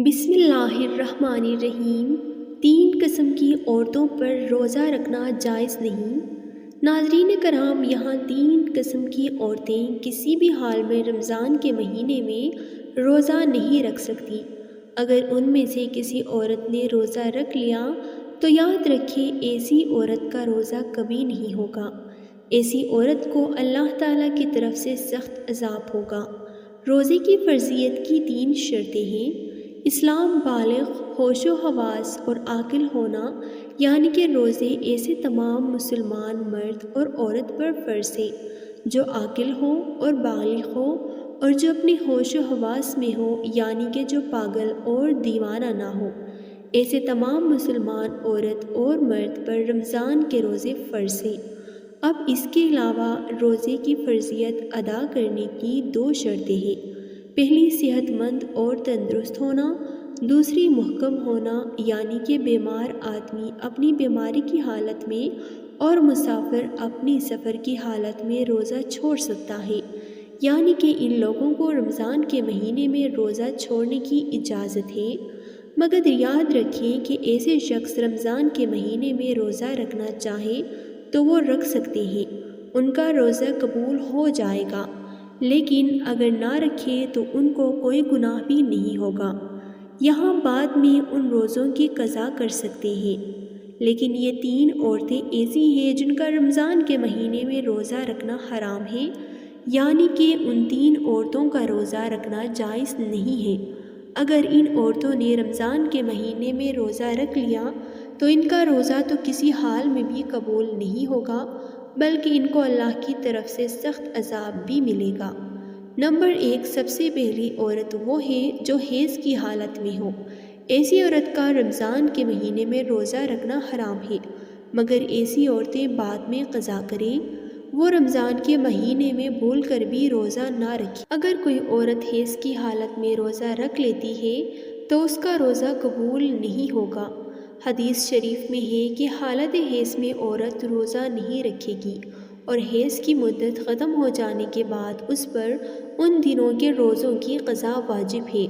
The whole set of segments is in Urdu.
بسم اللہ الرحمن الرحیم۔ 3 قسم کی عورتوں پر روزہ رکھنا جائز نہیں۔ ناظرین کرام، یہاں 3 قسم کی عورتیں کسی بھی حال میں رمضان کے مہینے میں روزہ نہیں رکھ سکتی۔ اگر ان میں سے کسی عورت نے روزہ رکھ لیا تو یاد رکھیں ایسی عورت کا روزہ کبھی نہیں ہوگا۔ ایسی عورت کو اللہ تعالیٰ کی طرف سے سخت عذاب ہوگا۔ روزے کی فرضیت کی 3 شرطیں ہیں۔ اسلام، بالغ، ہوش و حواس اور عاقل ہونا، یعنی کہ روزے ایسے تمام مسلمان مرد اور عورت پر فرض ہے جو عاقل ہو اور بالغ ہو اور جو اپنے ہوش و حواس میں ہو، یعنی کہ جو پاگل اور دیوانہ نہ ہو۔ ایسے تمام مسلمان عورت اور مرد پر رمضان کے روزے فرض ہیں۔ اب اس کے علاوہ روزے کی فرضیت ادا کرنے کی 2 شرطیں ہیں۔ پہلی، صحت مند اور تندرست ہونا۔ دوسری، محکم ہونا، یعنی کہ بیمار آدمی اپنی بیماری کی حالت میں اور مسافر اپنی سفر کی حالت میں روزہ چھوڑ سکتا ہے، یعنی کہ ان لوگوں کو رمضان کے مہینے میں روزہ چھوڑنے کی اجازت ہے۔ مگر یاد رکھیں کہ ایسے شخص رمضان کے مہینے میں روزہ رکھنا چاہے تو وہ رکھ سکتے ہیں، ان کا روزہ قبول ہو جائے گا، لیکن اگر نہ رکھیں تو ان کو کوئی گناہ بھی نہیں ہوگا۔ یہاں بعد میں ان روزوں کی قضا کر سکتے ہیں۔ لیکن یہ 3 عورتیں ایسی ہیں جن کا رمضان کے مہینے میں روزہ رکھنا حرام ہے، یعنی کہ ان 3 عورتوں کا روزہ رکھنا جائز نہیں ہے۔ اگر ان عورتوں نے رمضان کے مہینے میں روزہ رکھ لیا تو ان کا روزہ تو کسی حال میں بھی قبول نہیں ہوگا، بلکہ ان کو اللہ کی طرف سے سخت عذاب بھی ملے گا۔ نمبر 1، سب سے پہلی عورت وہ ہے جو حیض کی حالت میں ہو۔ ایسی عورت کا رمضان کے مہینے میں روزہ رکھنا حرام ہے، مگر ایسی عورتیں بعد میں قضا کریں۔ وہ رمضان کے مہینے میں بھول کر بھی روزہ نہ رکھیں۔ اگر کوئی عورت حیض کی حالت میں روزہ رکھ لیتی ہے تو اس کا روزہ قبول نہیں ہوگا۔ حدیث شریف میں ہے کہ حالت حیض میں عورت روزہ نہیں رکھے گی، اور حیض کی مدت ختم ہو جانے کے بعد اس پر ان دنوں کے روزوں کی قضا واجب ہے،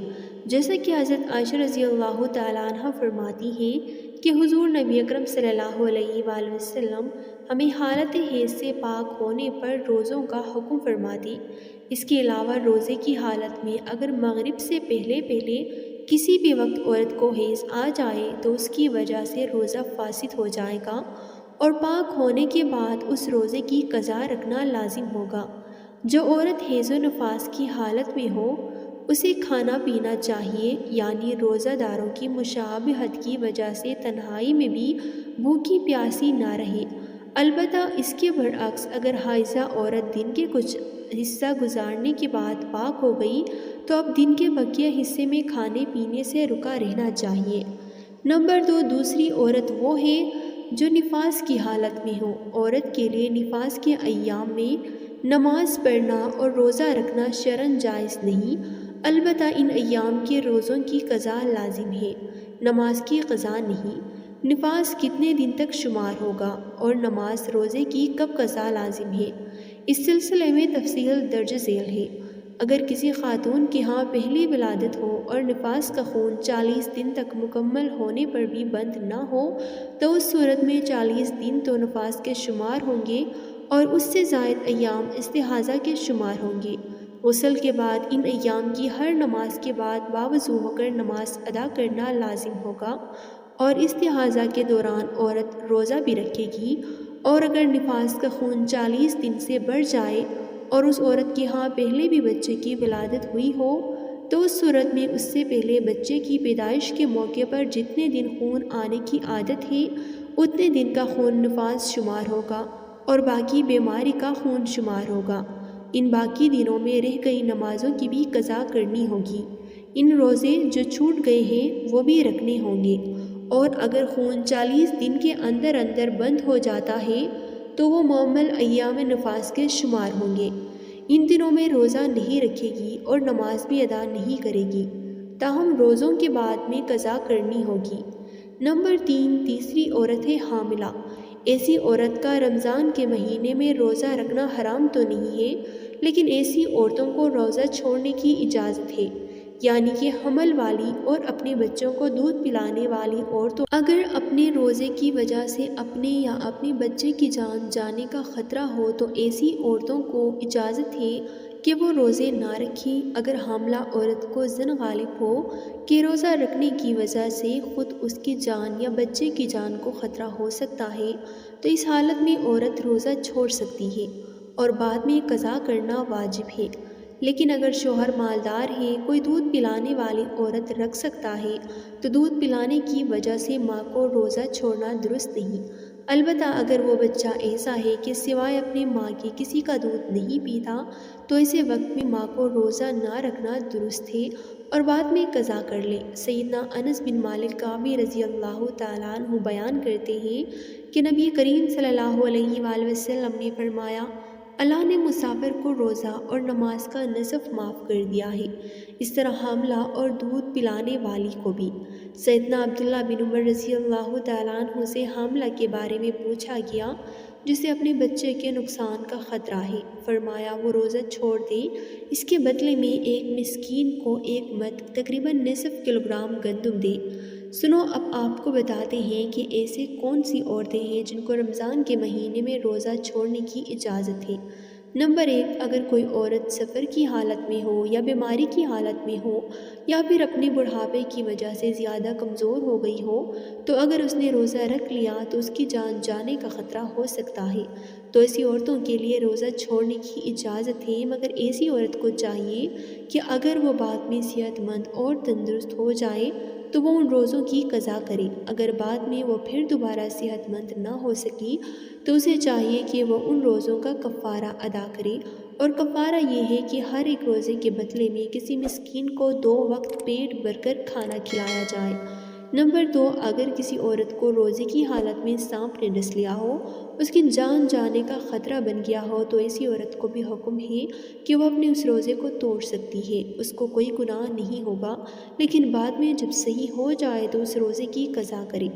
جیسا کہ حضرت عائشہ رضی اللہ تعالیٰ عنہ فرماتی ہیں کہ حضور نبی اکرم صلی اللہ علیہ وآلہ وسلم ہمیں حالت حیض سے پاک ہونے پر روزوں کا حکم فرماتے۔ اس کے علاوہ روزے کی حالت میں اگر مغرب سے پہلے کسی بھی وقت عورت کو حیض آ جائے تو اس کی وجہ سے روزہ فاسد ہو جائے گا، اور پاک ہونے کے بعد اس روزے کی قضا رکھنا لازم ہوگا۔ جو عورت حیض و نفاس کی حالت میں ہو اسے کھانا پینا چاہیے، یعنی روزہ داروں کی مشابہت کی وجہ سے تنہائی میں بھی بھوکی پیاسی نہ رہے۔ البتہ اس کے برعکس اگر حائضہ عورت دن کے کچھ حصہ گزارنے کے بعد پاک ہو گئی تو اب دن کے بقیہ حصے میں کھانے پینے سے رکا رہنا چاہیے۔ نمبر 2، دوسری عورت وہ ہے جو نفاس کی حالت میں ہو۔ عورت کے لیے نفاس کے ایام میں نماز پڑھنا اور روزہ رکھنا شرعاً جائز نہیں، البتہ ان ایام کے روزوں کی قضا لازم ہے، نماز کی قضا نہیں۔ نفاس کتنے دن تک شمار ہوگا اور نماز روزے کی کب قضا لازم ہے، اس سلسلے میں تفصیل درج ذیل ہے۔ اگر کسی خاتون کے ہاں پہلی ولادت ہو اور نفاس کا خون 40 دن تک مکمل ہونے پر بھی بند نہ ہو تو اس صورت میں 40 دن تو نفاس کے شمار ہوں گے اور اس سے زائد ایام استحاضہ کے شمار ہوں گے۔ غسل کے بعد ان ایام کی ہر نماز کے بعد باوضو ہو کر نماز ادا کرنا لازم ہوگا، اور استحاضہ کے دوران عورت روزہ بھی رکھے گی، اور اگر نفاس کا خون 40 دن سے بڑھ جائے اور اس عورت کے ہاں پہلے بھی بچے کی ولادت ہوئی ہو تو اس صورت میں اس سے پہلے بچے کی پیدائش کے موقع پر جتنے دن خون آنے کی عادت ہے اتنے دن کا خون نفاس شمار ہوگا اور باقی بیماری کا خون شمار ہوگا۔ ان باقی دنوں میں رہ گئی نمازوں کی بھی قضا کرنی ہوگی۔ ان روزے جو چھوٹ گئے ہیں وہ بھی رکھنے ہوں گے، اور اگر خون 40 دن کے اندر بند ہو جاتا ہے تو وہ معمل ایام نفاس کے شمار ہوں گے۔ ان دنوں میں روزہ نہیں رکھے گی اور نماز بھی ادا نہیں کرے گی، تاہم روزوں کے بعد میں قضا کرنی ہوگی۔ نمبر 3، تیسری عورت ہے حاملہ۔ ایسی عورت کا رمضان کے مہینے میں روزہ رکھنا حرام تو نہیں ہے، لیکن ایسی عورتوں کو روزہ چھوڑنے کی اجازت ہے، یعنی کہ حمل والی اور اپنے بچوں کو دودھ پلانے والی عورتوں اگر اپنے روزے کی وجہ سے اپنے یا اپنے بچے کی جان جانے کا خطرہ ہو تو ایسی عورتوں کو اجازت ہے کہ وہ روزے نہ رکھیں۔ اگر حاملہ عورت کو ظن غالب ہو کہ روزہ رکھنے کی وجہ سے خود اس کی جان یا بچے کی جان کو خطرہ ہو سکتا ہے تو اس حالت میں عورت روزہ چھوڑ سکتی ہے اور بعد میں قضا کرنا واجب ہے۔ لیکن اگر شوہر مالدار ہے، کوئی دودھ پلانے والی عورت رکھ سکتا ہے تو دودھ پلانے کی وجہ سے ماں کو روزہ چھوڑنا درست نہیں۔ البتہ اگر وہ بچہ ایسا ہے کہ سوائے اپنی ماں کے کسی کا دودھ نہیں پیتا تو ایسے وقت میں ماں کو روزہ نہ رکھنا درست ہے اور بعد میں قضا کر لے۔ سیدنا انس بن مالک کعبی رضی اللہ تعالیٰ عنہ بیان کرتے ہیں کہ نبی کریم صلی اللہ علیہ وآلہ وسلم نے فرمایا، اللہ نے مسافر کو روزہ اور نماز کا نصف معاف کر دیا ہے، اس طرح حاملہ اور دودھ پلانے والی کو بھی۔ سیدنا عبداللہ بن عمر رضی اللہ تعالیٰ عنہ سے حاملہ کے بارے میں پوچھا گیا جسے اپنے بچے کے نقصان کا خطرہ ہے، فرمایا وہ روزہ چھوڑ دے، اس کے بدلے میں ایک مسکین کو ایک مد تقریباً نصف کلوگرام گندم دے۔ سنو اب آپ کو بتاتے ہیں کہ ایسے کون سی عورتیں ہیں جن کو رمضان کے مہینے میں روزہ چھوڑنے کی اجازت ہے۔ نمبر 1، اگر کوئی عورت سفر کی حالت میں ہو یا بیماری کی حالت میں ہو یا پھر اپنے بڑھاپے کی وجہ سے زیادہ کمزور ہو گئی ہو تو اگر اس نے روزہ رکھ لیا تو اس کی جان جانے کا خطرہ ہو سکتا ہے، تو ایسی عورتوں کے لیے روزہ چھوڑنے کی اجازت ہے، مگر ایسی عورت کو چاہیے کہ اگر وہ بعد میں صحت مند اور تندرست ہو جائے تو وہ ان روزوں کی قضا کرے۔ اگر بعد میں وہ پھر دوبارہ صحت مند نہ ہو سکی تو اسے چاہیے کہ وہ ان روزوں کا کفارہ ادا کرے، اور کفارہ یہ ہے کہ ہر ایک روزے کے بدلے میں کسی مسکین کو 2 وقت پیٹ بھر کر کھانا کھلایا جائے۔ نمبر 2، اگر کسی عورت کو روزے کی حالت میں سانپ نے ڈس لیا ہو، اس کی جان جانے کا خطرہ بن گیا ہو تو ایسی عورت کو بھی حکم ہے کہ وہ اپنے اس روزے کو توڑ سکتی ہے، اس کو کوئی گناہ نہیں ہوگا، لیکن بعد میں جب صحیح ہو جائے تو اس روزے کی قضا کرے۔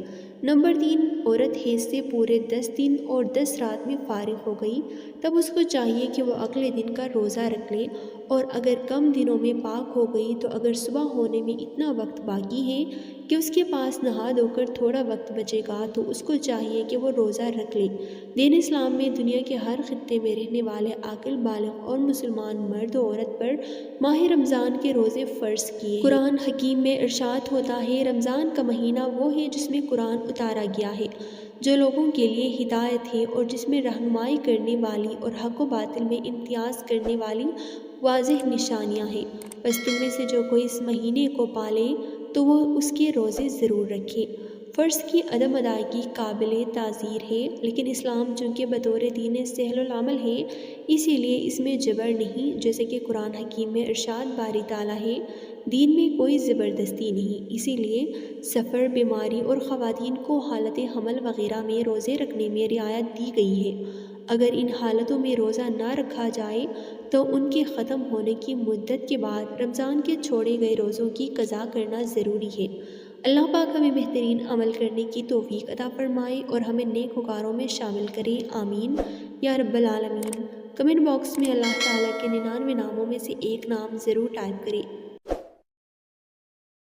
نمبر 3، عورت حیض سے پورے 10 دن اور 10 رات میں فارغ ہو گئی تب اس کو چاہیے کہ وہ اگلے دن کا روزہ رکھ لے، اور اگر کم دنوں میں پاک ہو گئی تو اگر صبح ہونے میں اتنا وقت باقی ہے کہ اس کے پاس نہا دھو کر تھوڑا وقت بچے گا تو اس کو چاہیے کہ وہ روزہ رکھ لے۔ دین اسلام میں دنیا کے ہر خطے میں رہنے والے عاقل بالغ اور مسلمان مرد و عورت پر ماہ رمضان کے روزے فرض کیے ہیں۔ قرآن حکیم میں ارشاد ہوتا ہے، رمضان کا مہینہ وہ ہے جس میں قرآن اتارا گیا ہے، جو لوگوں کے لیے ہدایت ہے اور جس میں رہنمائی کرنے والی اور حق و باطل میں امتیاز کرنے والی واضح نشانیاں ہیں۔ بس تم میں سے جو کوئی اس مہینے کو پالے تو وہ اس کے روزے ضرور رکھے۔ فرض کی عدم ادائیگی قابل تعزیر ہے، لیکن اسلام چونکہ بطور دین سہل العمل ہے اسی لیے اس میں جبر نہیں، جیسے کہ قرآن حکیم میں ارشاد باری تعالیٰ ہے، دین میں کوئی زبردستی نہیں، اسی لیے سفر، بیماری اور خواتین کو حالت حمل وغیرہ میں روزے رکھنے میں رعایت دی گئی ہے۔ اگر ان حالتوں میں روزہ نہ رکھا جائے تو ان کے ختم ہونے کی مدت کے بعد رمضان کے چھوڑے گئے روزوں کی قضا کرنا ضروری ہے۔ اللہ پاک ہمیں بہترین عمل کرنے کی توفیق عطا فرمائے اور ہمیں نیک وکاروں میں شامل کرے، آمین یا رب العالمین۔ کمنٹ باکس میں اللہ تعالیٰ کے 99 ناموں میں سے ایک نام ضرور ٹائپ کریں۔